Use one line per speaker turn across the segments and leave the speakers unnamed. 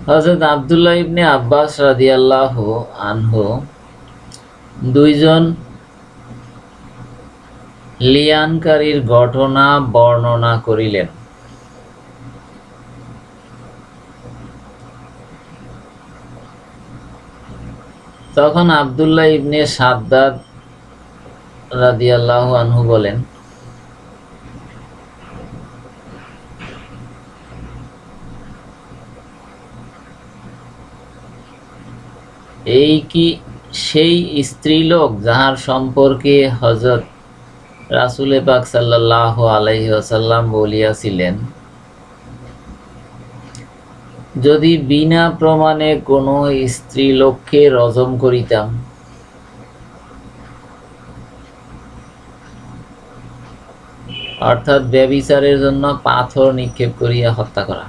হযরত আব্দুল্লাহ ইবনে আব্বাস রাদিয়াল্লাহু আনহু দুইজন লিয়ানকারীর ঘটনা বর্ণনা করিলেন। তখন আব্দুল্লাহ ইবনে শাদ্দাদ রাদিয়াল্লাহু আনহু বলেন, এই কি সেই স্ত্রীলোক যাহার সম্পর্কে হযরত রাসূল পাক সাল্লাল্লাহু আলাইহি ওয়াসাল্লাম বলিয়াছিলেন, যদি বিনা প্রমাণে কোনো স্ত্রীলোককে রজম করিতাম, অর্থাৎ ব্যভিচারের জন্য পাথর নিক্ষেপ করিয়া হত্যা করা।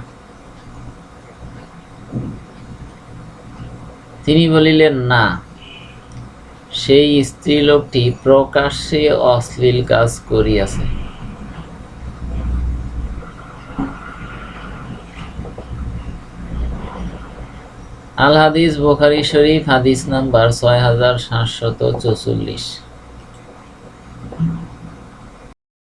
তিনি বলিলেন, না, সেই স্ত্রীলোকটি প্রকাশ্যে অশ্লীল কাজ করিয়াছে। আল হাদিস বুখারী শরীফ, হাদিস নাম্বার ৬৭৪৪।